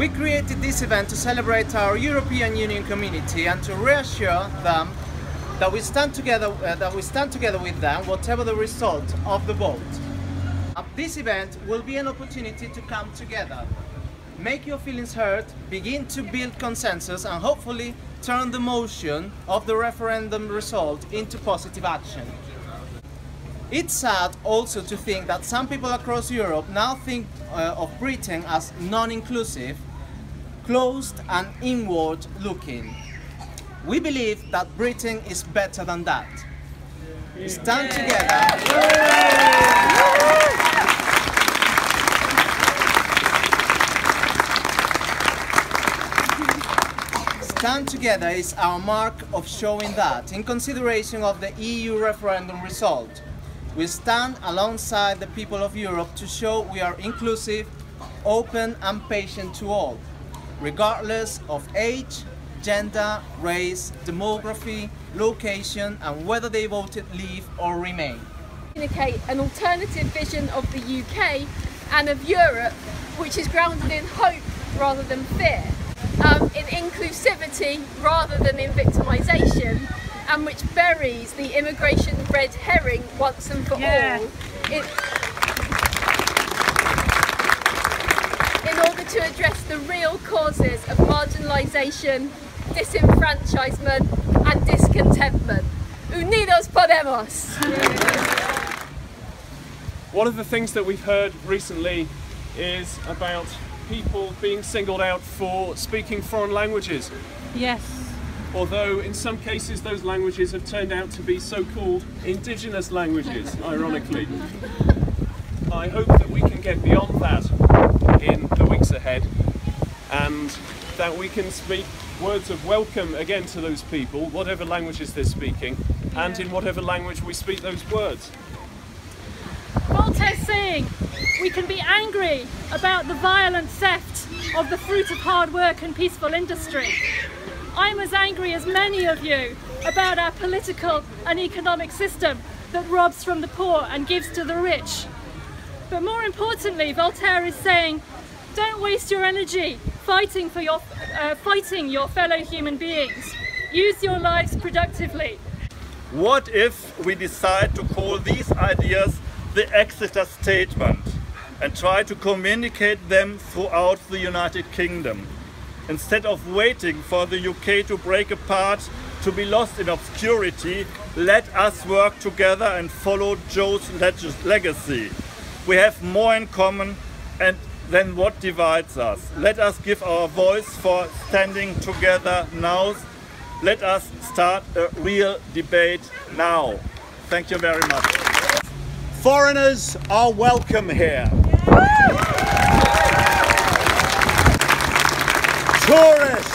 We created this event to celebrate our European Union community and to reassure them that we stand together with them, whatever the result of the vote. This event will be an opportunity to come together, make your feelings heard, begin to build consensus, and hopefully turn the motion of the referendum result into positive action. It's sad also to think that some people across Europe now think of Britain as non-inclusive, closed and inward looking. We believe that Britain is better than that. Stand together. Stand together is our mark of showing that, in consideration of the EU referendum result, we stand alongside the people of Europe to show we are inclusive, open and patient to all, regardless of age, gender, race, demography, location and whether they voted leave or remain. Communicate an alternative vision of the UK and of Europe which is grounded in hope rather than fear, in inclusivity rather than in victimisation, and which buries the immigration red herring once and for all in order to address the real causes of marginalisation, disenfranchisement and discontentment. Unidos Podemos! One of the things that we've heard recently is about people being singled out for speaking foreign languages. Yes. Although in some cases those languages have turned out to be so-called indigenous languages, ironically. I hope that we can get beyond that in the weeks ahead and that we can speak words of welcome again to those people, whatever languages they're speaking, and in whatever language we speak those words. Voltaire's saying we can be angry about the violent theft of the fruit of hard work and peaceful industry. I'm as angry as many of you about our political and economic system that robs from the poor and gives to the rich. But more importantly, Voltaire is saying, don't waste your energy fighting your fellow human beings. Use your lives productively. What if we decide to call these ideas the Exeter Statement and try to communicate them throughout the United Kingdom? Instead of waiting for the UK to break apart, to be lost in obscurity, let us work together and follow Joe's legacy. We have more in common than what divides us. Let us give our voice for standing together now. Let us start a real debate now. Thank you very much. Foreigners are welcome here. Tourists,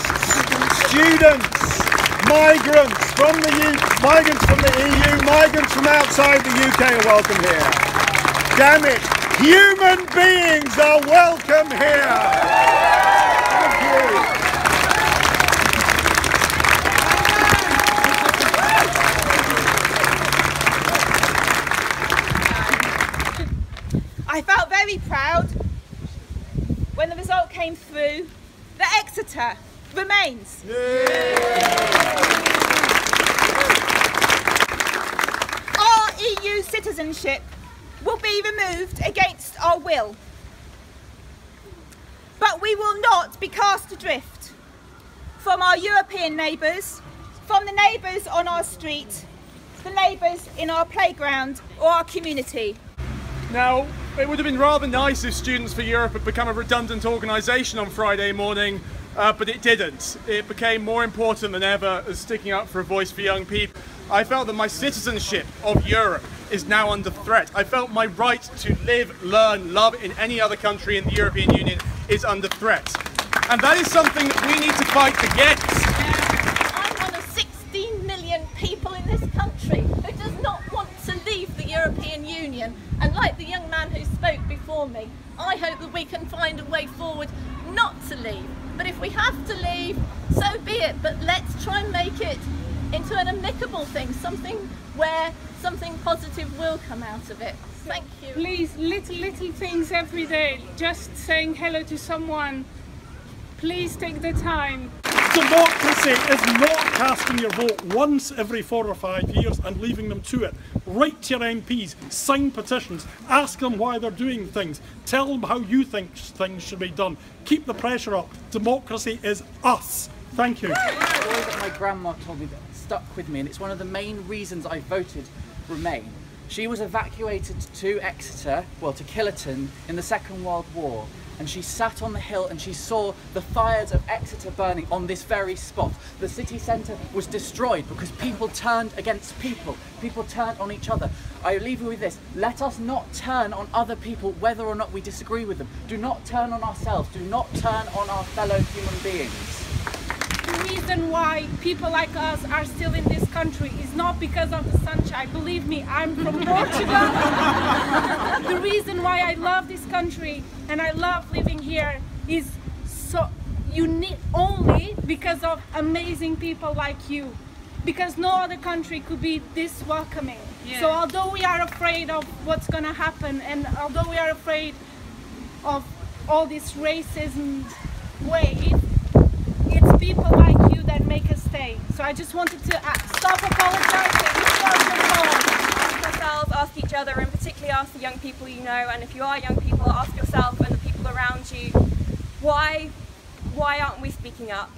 students, migrants from the EU, migrants from outside the UK are welcome here. Damn it, human beings are welcome here. Thank you. I felt very proud when the result came through that Exeter remains. Our EU citizenship will be removed against our will. But we will not be cast adrift from our European neighbours, from the neighbours on our street, the neighbours in our playground or our community. Now, it would have been rather nice if Students for Europe had become a redundant organisation on Friday morning, but it didn't. It became more important than ever as sticking up for a voice for young people. I felt that my citizenship of Europe is now under threat. I felt my right to live, learn, love in any other country in the European Union is under threat. And that is something that we need to fight against. I'm one of 16 million people in this country who does not want to leave the European Union. And like the young man who spoke before me, I hope that we can find a way forward not to leave. But if we have to leave, so be it. But let's try and make it into an amicable thing, something where something positive will come out of it. Thank you. Please, little things every day. Just saying hello to someone Please take the time. Democracy is not casting your vote once every 4 or 5 years and leaving them to it. Write to your MPs, sign petitions, ask them why they're doing things, tell them how you think things should be done. Keep the pressure up. Democracy is us. Thank you. The story that my grandma told me that stuck with me, and it's one of the main reasons I voted Remain. She was evacuated to Exeter, well, to Killerton in the Second World War, and she sat on the hill and she saw the fires of Exeter burning on this very spot. The city centre was destroyed because people turned against people. People turned on each other. I leave you with this. Let us not turn on other people whether or not we disagree with them. Do not turn on ourselves. Do not turn on our fellow human beings. The reason why people like us are still in this country is not because of the sunshine. Believe me, I'm from Portugal. The reason why I love this country and I love living here is so unique only because of amazing people like you. Because no other country could be this welcoming. Yeah. So although we are afraid of what's going to happen, and although we are afraid of all this racism wave, it's people like you that make us stay. So I just wanted to stop apologizing. Ask yourselves, ask each other, and particularly ask the young people you know. And if you are young people, ask yourself and the people around you, why aren't we speaking up?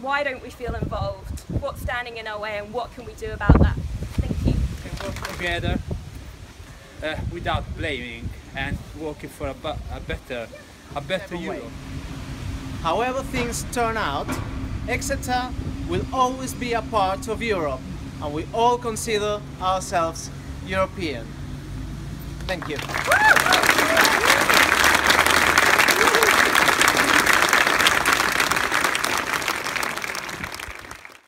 Why don't we feel involved? What's standing in our way, and what can we do about that? Thank you. We work together without blaming and working for a better Europe. However things turn out, Exeter will always be a part of Europe, and we all consider ourselves European. Thank you.